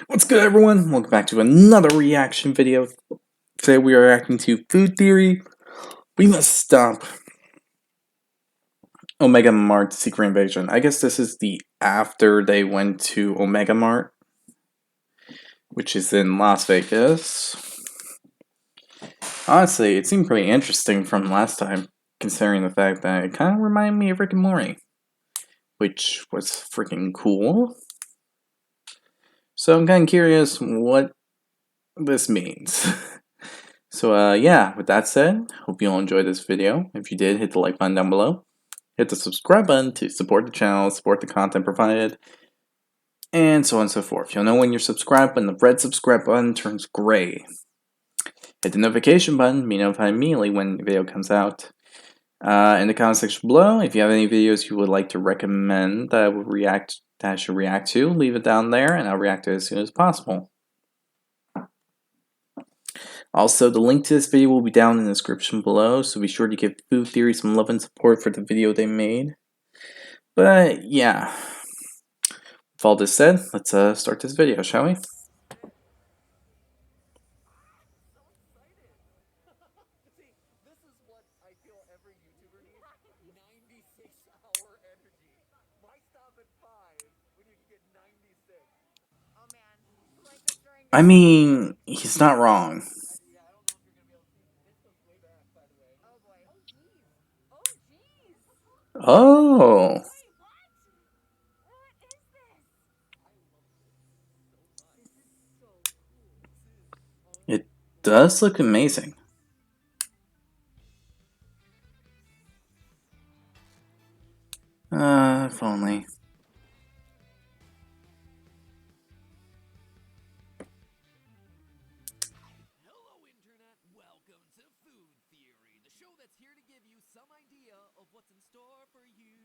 What's good, everyone? Welcome back to another reaction video. Today we are reacting to Food Theory. We must stop Omega Mart Secret Invasion. I guess this is the after they went to Omega Mart, which is in Las Vegas. Honestly, it seemed pretty interesting from last time, considering the fact that it kind of reminded me of Rick and Morty, which was freaking cool. So I'm kind of curious what this means. So yeah, with that said, hope you all enjoyed this video. If you did, hit the like button down below. Hit the subscribe button to support the channel, support the content provided, and so on and so forth. You'll know when you're subscribed when the red subscribe button turns gray. Hit the notification button to be notified immediately when the video comes out. In the comment section below, if you have any videos you would like to recommend that I should react to, leave it down there and I'll react to it as soon as possible. Also, the link to this video will be down in the description below, so be sure to give Food Theory some love and support for the video they made. But yeah, with all this said, let's start this video, shall we? I mean, he's not wrong. Oh, it does look amazing. If only. Hello, Internet. Welcome to Food Theory, the show that's here to give you some idea of what's in store for you.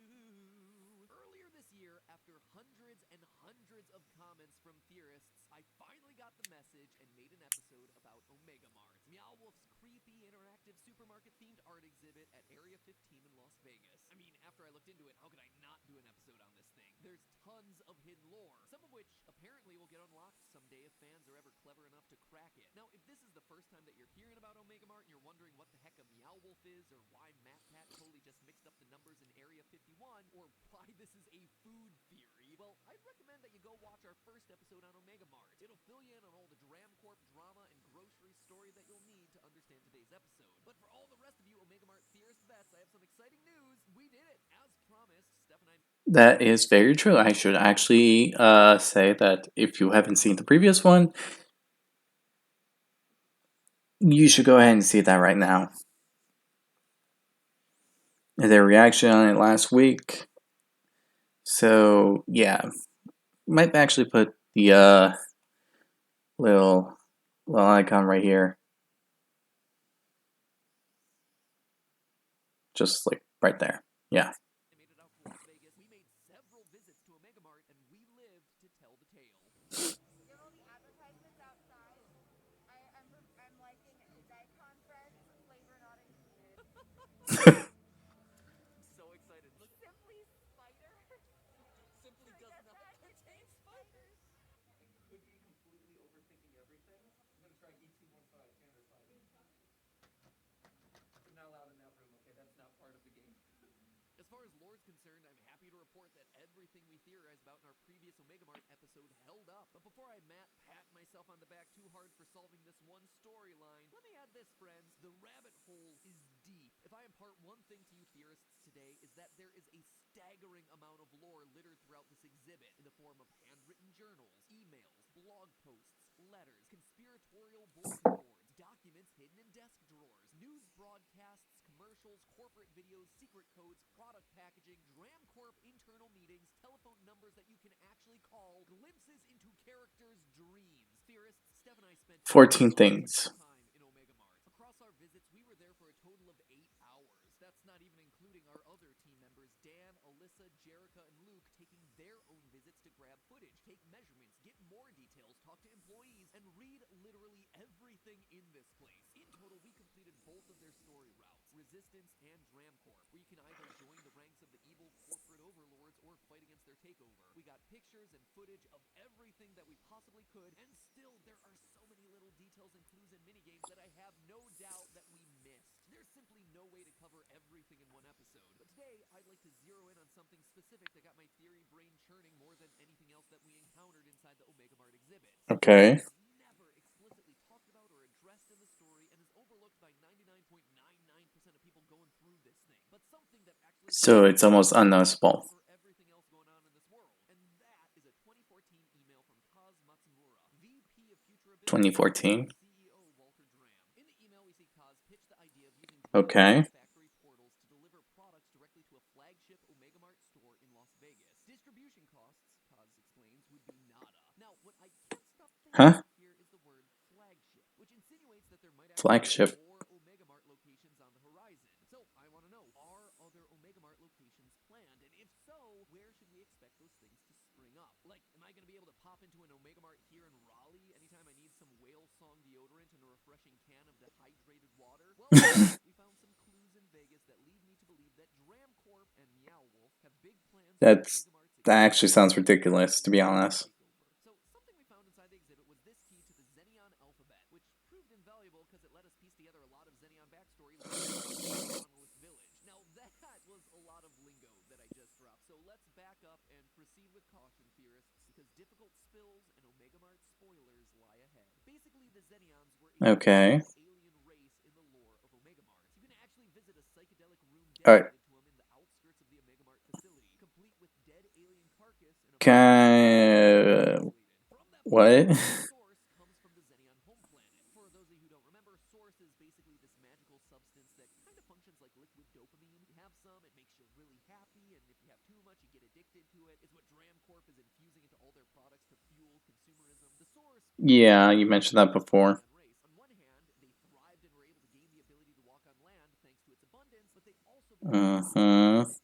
Earlier this year, after hundreds and hundreds of comments from theorists, I finally got the message and made an episode about Omega Mart, Meow Wolf's creepy interactive supermarket-themed art exhibit at Area 15 in Las Vegas. I mean, after I looked into it, how could I not do an episode on this thing? There's tons of hidden lore, some of which apparently will get unlocked someday if fans are ever clever enough to crack it. Now, if this is the first time that you're hearing about Omega Mart and you're wondering what the heck a Meow Wolf is, or why Matt Pat totally just mixed up the numbers in Area 51, or why this is a food theory, well, I'd recommend that you go watch our first episode on Omega Mart. It'll fill you in on all the Dram Corp drama and grocery story that you'll need to understand today's episode. But for all the rest of you Omega Mart theorist vets, I have some exciting news. We did it! As promised, Steph and I... That is very true. I should actually say that if you haven't seen the previous one, you should go ahead and see that right now. Their reaction on it last week. So yeah, might actually put the little icon right here, just like right there. Yeah. made it out to Las Vegas. We made several visits to Omega Mart, and we lived to tell the tale. Get all the advertisements outside. I'm liking Daikon Friends, flavor not included. So excited. Look, Simply Spider. Simply does not contain spiders. Could be completely overthinking everything. I'm gonna try ET15, Tanner 5. I'm not allowed in that room, okay? That's not part of the game. As far as lore's concerned, I'm happy to report that everything we theorized about in our previous Omega Mart episode held up. But before I pat myself on the back too hard for solving this one storyline, let me add this, friends. The rabbit hole is deep. If I impart one thing to you theorists today, is that there is a staggering amount of lore littered throughout this exhibit in the form of handwritten journals, emails, blog posts, letters, conspiratorial bulletin boards, documents hidden in desk drawers, news broadcasts, commercials, corporate videos, secret codes, product packaging, Dram Corp internal meetings, telephone numbers that you can actually call, glimpses into characters' dreams. Theorists, Steph and I spent 14 things. time in Omega Mart. Across our visits, we were there for a total of 8 hours. That's not even including our other team members, Dan, Alyssa, Jerica, and Luke, taking their own visits to grab footage, take measurements, get more details, talk to employees, and read literally everything in this place. In total, we completed both of their story routes, Resistance and Dram Corp, where you can either join the ranks of the evil corporate overlords or fight against their takeover. We got pictures and footage of everything that we possibly could, details and clues and minigames that I have no doubt that we missed. There's simply no way to cover everything in one episode. But today, I'd like to zero in on something specific that got my theory brain churning more than anything else that we encountered inside the Omega Mart exhibits. Okay. Never explicitly talked about or addressed in the story and is overlooked by 99.99% of people going through this thing. But something that actually So it's almost unnoticeable. for everything else going on in this world. And that is a 2014 email from Kaz Matsumura, VP of Future Ability, 2014. CEO Walter Dram. In the email, we see Kaz pitch the idea of using Okay. factory portals to deliver products directly to a flagship Omega Mart store in Las Vegas. Distribution costs, Kaz explains, would be nada. Now, what I can't stop thinking Huh? here is the word flagship, which insinuates that there might actually Flagship. be more Omega Mart locations on the horizon. So, I want to know, are other Omega Mart locations planned? And if so, where should we expect those things to spring up? Like, am I going to be able to pop into an Omega Mart here in Raleigh anytime I need some whale song deodorant and a refreshing can of dehydrated water? Well, we found some clues in Vegas that lead me to believe that Dram Corp and Meow Wolf have big plans for That Omega Mart's actually sounds ridiculous, to be honest. so something we found inside the exhibit was this key to the Xenion alphabet, which proved invaluable because it let us piece together a lot of Xenion backstory like Monolith Village. Now that was a lot of lingo that I just dropped, so let's back up and proceed with caution, theorists, because difficult spills and Omega Mart spoilers lie ahead. Basically, the Xenions were a Okay. alien race in the lore of Omega Mart. You can actually visit a psychedelic room Alright. dedicated to them in the outskirts of the Omega Mart facility, complete with dead alien carcass and a from that What? Source comes from the Xenion home planet. For those of you who don't remember, Source is basically this magical substance that kind of functions like liquid dopamine. You have some, it makes you really happy, and if you have too much, you get addicted to it. It's what Dram Corp is infusing into all their products to fuel consumerism. The Source... Yeah, you mentioned that before. Race. On one hand, they thrived and were able to gain the ability to walk on land thanks to its abundance, but they also became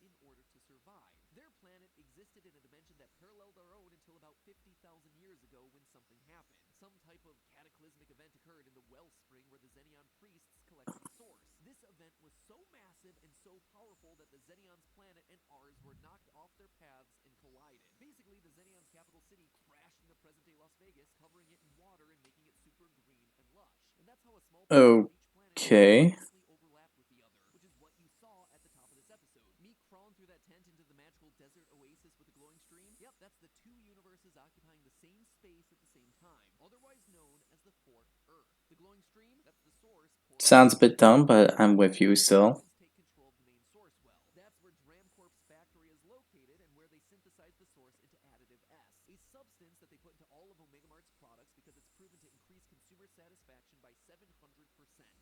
in order to survive. Their planet existed in a dimension that paralleled our own until about 50,000 years ago when something happened. Some type of cataclysmic event occurred in the wellspring where the Xenion priests collected the Source. This event was so massive and so powerful that the Xenion's planet and ours were knocked off their paths and collided. Basically, the Xenion's capital city crashed into present-day Las Vegas, covering it in water and making it super green and lush. And that's how a small portion of each planet Okay. overlapped with the other, which is what you saw at the top of this episode. Me crawling through that tent into the magical desert oasis with the glowing stream? Yep, that's the two universes occupying the same space at the same time, otherwise known as the Fourth Earth. The glowing stream, that's the Source. Sounds a bit dumb, but I'm with you still. Take control of the main Source well. That's where Dram Corp's factory is located and where they synthesize the Source into Additive S, a substance that they put into all of Omega Mart's products because it's proven to increase consumer satisfaction by 700%.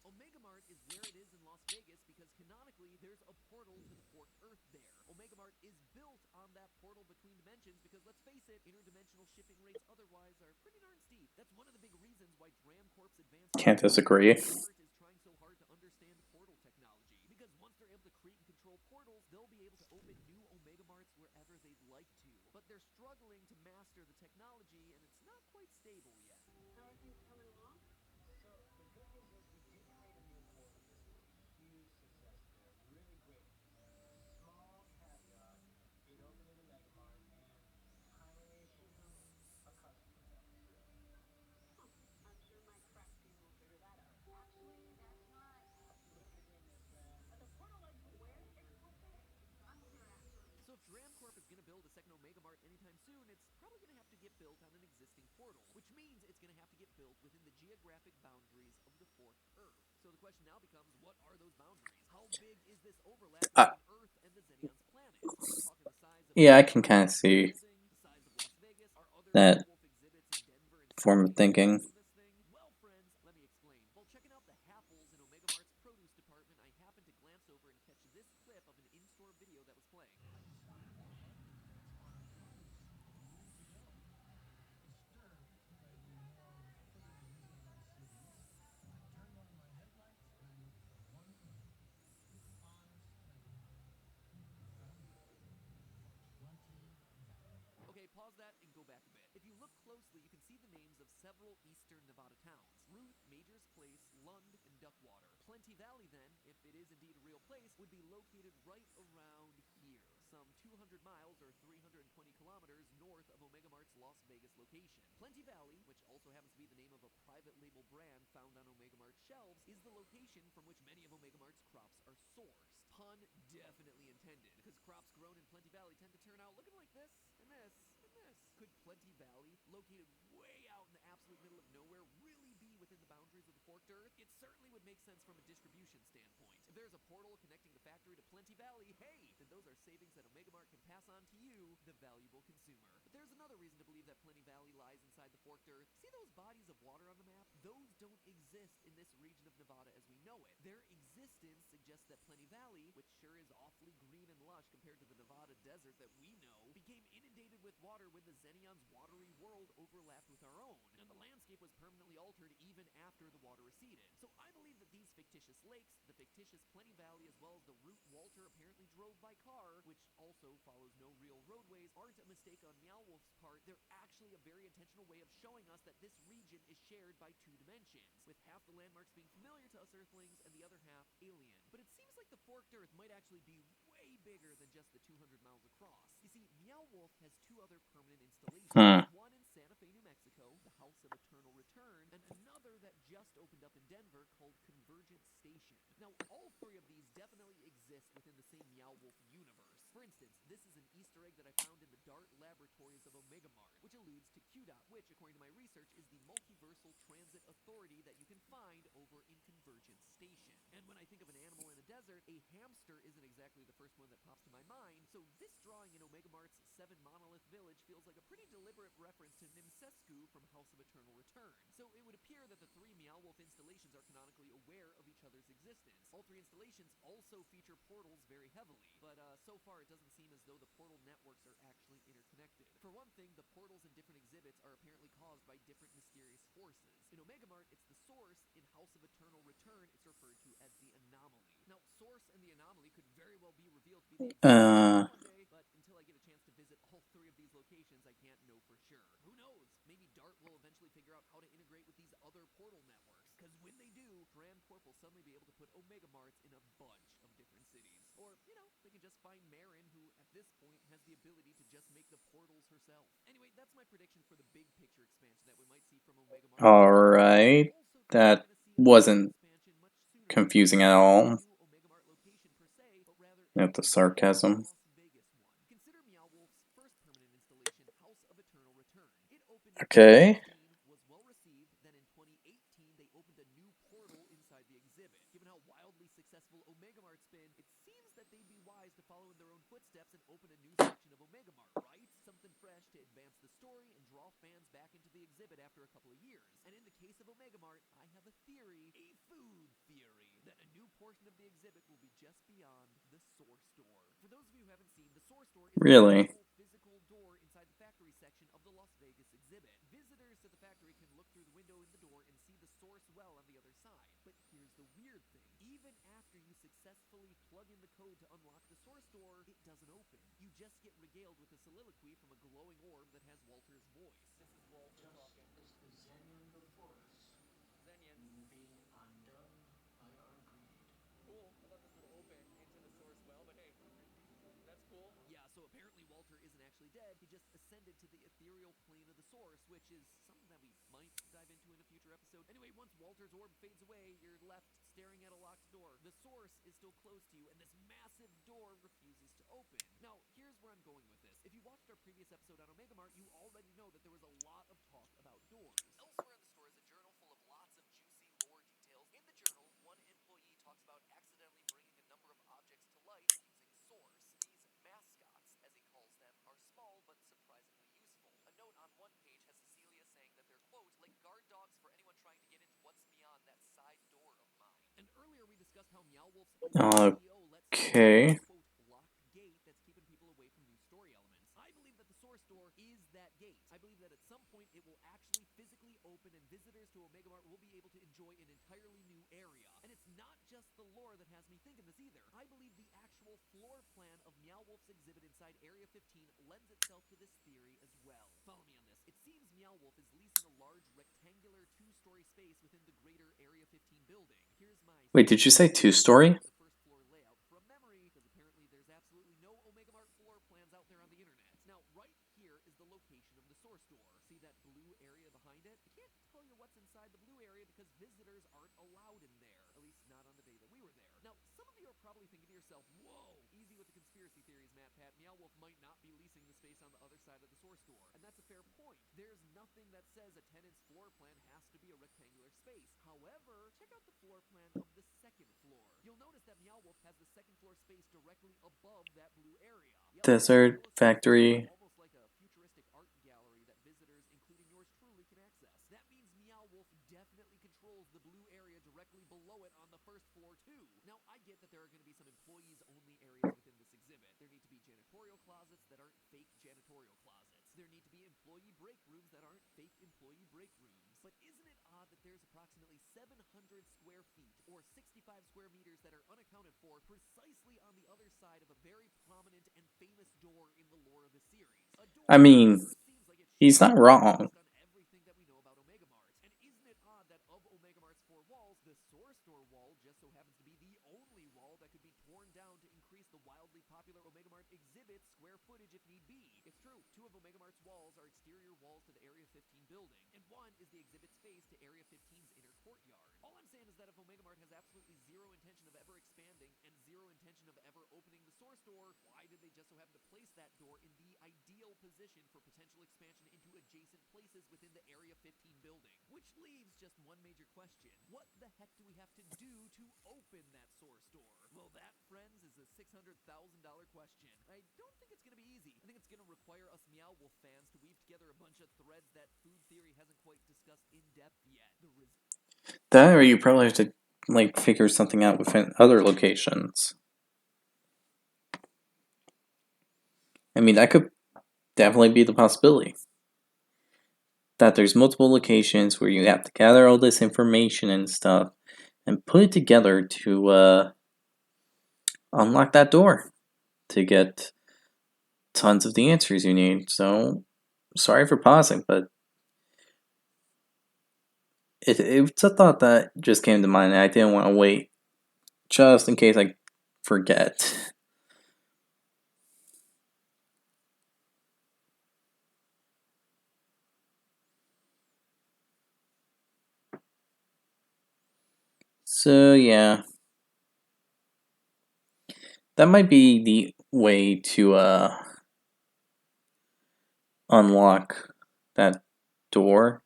Omega Mart is where it is in Las Vegas because canonically there's a portal to the Fourth Earth there. Omega Mart is built on that portal between dimensions because, let's face it, interdimensional shipping rates otherwise are pretty darn steep. That's one of the big reasons why Dram Corp's advanced Can't disagree. Mart is trying so hard to understand portal technology, because once they're able to create and control portals, they'll be able to open new Omega Marts wherever they'd like to. But they're struggling to master the technology, and it's not quite stable yet. How are things coming along? So the good news is we did create a new portal system. Huge success there. Really great. Small caveat, it opened in the Mega Mart and timing issue, a customer bounced. Huh. I'm sure my crack team will figure that out. Actually, that's not. Look at here, Miss Van. The portal lights where exactly? I'm here actually. So if Dram Corp is going to build a second Omega Mart anytime soon, it's probably going to have to get built on an existing portal, which means it's going to have to get built within the geographic boundaries of the Fourth Earth. So the question now becomes, what are those boundaries? How big is this overlap between Earth and the Xenion's planet? Are we talking the size of Yeah, I can kind of see the size of Las Vegas? Are other that Wolf exhibits in Denver and form of thinking. this thing? Well, friends, let me explain. While checking out the Happles in Omega Mart's produce department, I happened to glance over and catch this clip of an in-store video that was playing. Okay, pause that and go back a bit. If you look closely, you can see the names of several eastern Nevada towns: Ruth, Majors Place, Lund, and Duckwater. Plenty Valley, then, if it is indeed a real place, would be located right around here, some 200 miles or 320 kilometers north of Omega Mart's Las Vegas location. Plenty Valley, which also happens to be the name of a private label brand found on Omega Mart's shelves, is the location from which many of Omega Mart's crops are sourced. Pun definitely intended, because crops grown in Plenty Valley tend to turn out looking like this, and this, and this. Could Plenty Valley, located way out in the absolute middle of nowhere, really be within the boundaries of the Forked Earth? It certainly would make sense from a distribution standpoint. If there's a portal connecting the factory to Plenty Valley, hey, then those are savings that Omega Mart can pass on to you, the valuable consumer. But there's another reason to believe that Plenty Valley lies inside the Forked Earth. See those bodies of water on the map? Those don't exist in this region of Nevada as we know it. Their existence suggests that Plenty Valley, which sure is awfully green and lush compared to the Nevada desert that we know, became inundated with water when the Xenion's watery world overlapped with our own, and the landscape was permanently altered even after the water receded. So I believe that these fictitious lakes, the fictitious Plenty Valley, as well as the route Walter apparently drove by car, which also follows no real roadways, aren't a mistake on Meowwolf's part. They're actually a very intentional way of showing us that this region is shared by two dimensions, with half the landmarks being familiar to us Earthlings and the other half alien. But it seems like the Forked Earth might actually be way bigger than just the 200 miles across. You see, Meowwolf has two other permanent installations. One in Santa Fe, New Mexico, the House of Eternal Return, and another that just opened up in Denver called Convergence Station. Now, all three of these definitely exist within the same Meowwolf universe. For instance, this is an Easter egg that I found in the DART laboratories of Omega Mart, which alludes to QDOT, which, according to my research, is the multiversal transit authority that you can find over in Convergence Station. And when I think of an animal in a desert, a hamster isn't exactly the first one that pops to my mind, so this drawing in Omega Mart's 7 Monolith Village feels like a pretty deliberate reference to Nimsescu from House of Eternal Return. So it would appear that the three Meowwolf installations are canonically aware of each other's existence. All three installations also feature portals very heavily, but so far it doesn't seem as though the portal networks are actually interconnected. For one thing, the portals in different exhibits are apparently caused by different mysterious forces. In Omega Mart, it's the Source. In House of Eternal Return, it's referred to as the Anomaly. Now, Source and the Anomaly could very well be revealed to be the exact one day, but until I get a chance to visit all three of these locations, I can't know for sure. Who knows? Maybe DART will eventually figure out how to integrate with these other portal networks, because when they do, Grand Corp will suddenly be able to put Omega Marts in a bunch of different cities. Or, you know, they can just find Marin, who at this point has the ability to just make the portals herself. Anyway, that's my prediction for the big picture expansion that we might see from Omega Mart. Alright, that wasn't confusing at all. At the sarcasm. Consider Meowwolf's first permanent installation, House of Eternal Return. It opened in Okay. 2016, was well received. Then in 2018, they opened a new portal inside the exhibit. Given how wildly successful Omega Mart's been, it seems that they'd be wise to follow in their own footsteps and open a new section of Omega Mart, right? Something fresh to advance the story and draw fans back into the exhibit after a couple of years. And in the case of Omega Mart, I have a theory, a food theory, that a new portion of the exhibit will be just beyond the Source Door. For those of you who haven't seen, the Source Door is Really? a physical door inside the factory section of the Las Vegas exhibit. Visitors to the factory can look through the window in the door and see the Source well on the other side. But here's the weird thing. Even after you successfully plug in the code to unlock the Source Door, it doesn't open. You just get regaled with a soliloquy from a glowing orb that has Walter's voice. This is Walter talking. Just as the Xenion before us Xenians. be undone by our greed. Cool. I thought this would open into the Source well, but hey, that's cool. Yeah, so apparently Walter isn't actually dead. He just ascended to the ethereal plane of the Source, which is something that we might dive into in a future episode. Anyway, once Walter's orb fades away, you're left staring at a locked door. The Source is still closed to you, and this massive door refuses to open. Now, here's where I'm going with this. If you watched our previous episode on Omega Mart, you already know that there was a lot of talk about doors. Elsewhere in the store is a journal full of lots of juicy lore details. In the journal, one employee talks about accidentally bringing a number of objects to life using Source. These mascots, as he calls them, are small but surprisingly useful. A note on one page has Cecilia saying that they're, quote, like guard dogs for anyone trying to get into what's beyond that side door of mine. And earlier we discussed how Meowwolf's CEO lets Okay. quote, locked gate that's keeping people away from new story elements. I believe that the Source Door is that gate. I believe that at some point it will actually physically open and visitors to Omega Mart will be able to enjoy an entirely new area. And it's not just the lore that has me thinking this either. I believe the actual floor plan of Meowwolf's exhibit inside Area 15 lends itself to this theory as well. Follow me on this. It seems Meowwolf is leasing a large rectangular two-story space within the greater Area 15 building. Here's my Wait, did you say two-story? the first floor layout from memory, because apparently there's absolutely no Omega Mart floor what's inside the blue area because visitors aren't allowed in there. At least not on the day that we were there. Now, some of you are probably thinking to yourself, whoa, easy with the conspiracy theories, Matt Pat. Meow Wolf might not be leasing the space on the other side of the source door. And that's a fair point. There's nothing that says a tenant's floor plan has to be a rectangular space. However, check out the floor plan of the second floor. You'll notice that Meow Wolf has the second floor space directly above that blue area. Yep, Desert factory. almost like a futuristic art gallery that visitors, including yours truly, can access. That means Meow Wolf definitely controls the blue area directly below it on the first floor too. Now, I get that there are going to be some employees-only areas within this exhibit. There need to be janitorial closets that aren't fake janitorial closets. There need to be employee break rooms that aren't fake employee break rooms. But isn't it odd that there's approximately 700 square feet, or 65 square meters, that are unaccounted for precisely on the other side of a very prominent and famous door in the lore of the series? A door I mean, that seems like it he's should not be wrong. based on everything that we know about Omega Mart. And isn't it odd that of Omega Mart's four walls, the source door wall just so happens to be the only wall that could be torn down to increase the wildly popular Omega Mart exhibit's square footage if need be? It's true, two of Omega Mart's walls are exterior walls to the Area 15 building, and one is the exhibit's face to Area 15's inner courtyard. All I'm saying is that if Omega Mart has absolutely zero intention of ever expanding and zero intention of ever opening the source door, why did they just so happen to place that door in the ideal position for potential expansion into adjacent places within the Area 15 building? Which leaves just one major question. What the heck do we have to do to open that source door? Well, that, friends, is a $600,000 question. I don't think it's going to be easy. I think it's going to require us Meow Wolf fans to weave together a bunch of threads that food theory hasn't quite discussed in depth yet. That, or you probably have to like figure something out within other locations. I mean, that could definitely be the possibility. That there's multiple locations where you have to gather all this information and stuff and put it together to unlock that door to get tons of the answers you need. So, sorry for pausing, but it's a thought that just came to mind and I didn't want to wait just in case I forget. So, yeah. That might be the way to unlock that door.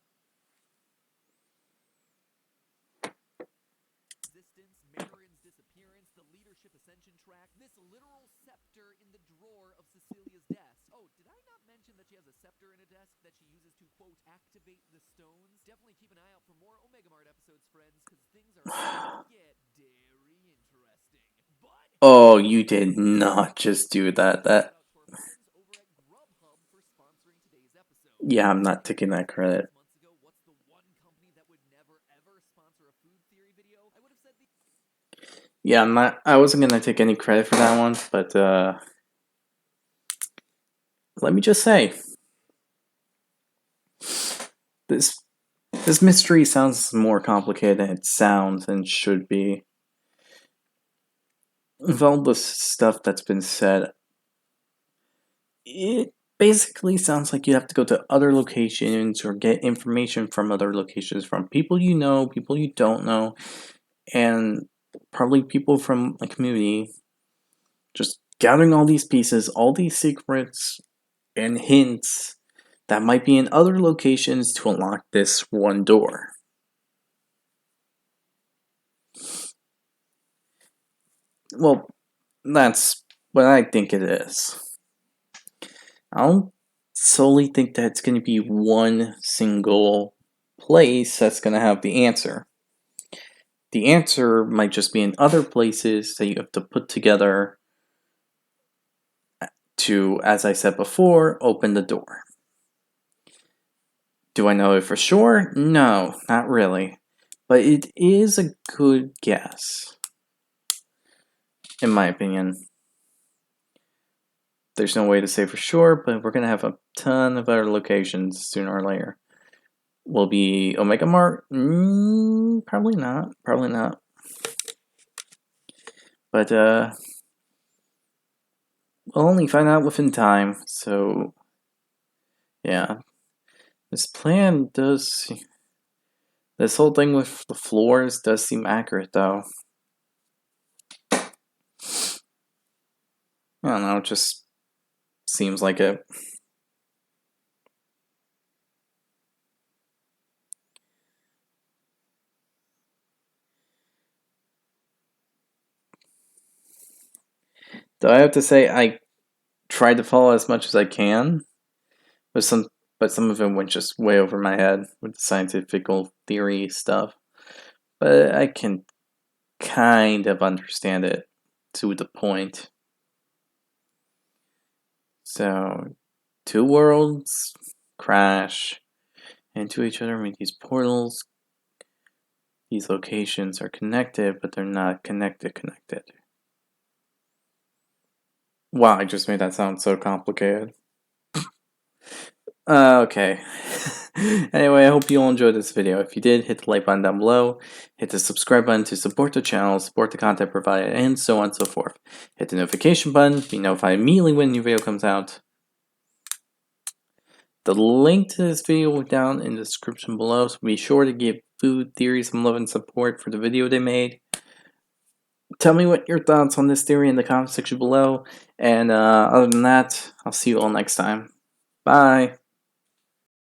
Existence, Marin's disappearance, the leadership ascension track, this literal scepter in the drawer of Cecilia's desk. Oh, did I not mention that she has a scepter in a desk that she uses to, quote, activate the stones? Definitely keep an eye out for more Omega Mart episodes, friends, because things are about to get very interesting. But Oh, you did not just do that. That, shout out to our friends over at Grubhub for sponsoring today's episode. yeah, I'm not taking that credit. Months ago, what's the one company that would never ever sponsor a food theory video? I would have said the Yeah, I wasn't gonna take any credit for that one, but let me just say, this mystery sounds more complicated than it sounds and should be. With all the stuff that's been said, it basically sounds like you have to go to other locations or get information from other locations from people you know, people you don't know, and probably people from a community. Just gathering all these pieces, all these secrets and hints that might be in other locations to unlock this one door. Well, that's what I think it is. I don't solely think that it's going to be one single place that's going to have the answer. The answer might just be in other places that you have to put together to, as I said before, open the door. Do I know it for sure? No, not really. But it is a good guess, in my opinion. There's no way to say for sure, but we're going to have a ton of other locations sooner or later. Will be Omega Mart? Probably not. Probably not. But, we'll only find out within time, so, yeah. This plan does This whole thing with the floors does seem accurate, though. I don't know, it just seems like it. Though I have to say, I tried to follow as much as I can, but some of it went just way over my head with the scientific theory stuff. But I can kind of understand it to the point. So, two worlds crash into each other, make these portals. These locations are connected, but they're not connected. Wow, I just made that sound so complicated. Okay. Anyway, I hope you all enjoyed this video. If you did, hit the like button down below, hit the subscribe button to support the channel, support the content provided, and so on and so forth. Hit the notification button to be notified immediately when a new video comes out. The link to this video will be down in the description below, so be sure to give Food Theory some love and support for the video they made. Tell me what your thoughts on this theory in the comment section below, and other than that, I'll see you all next time. Bye!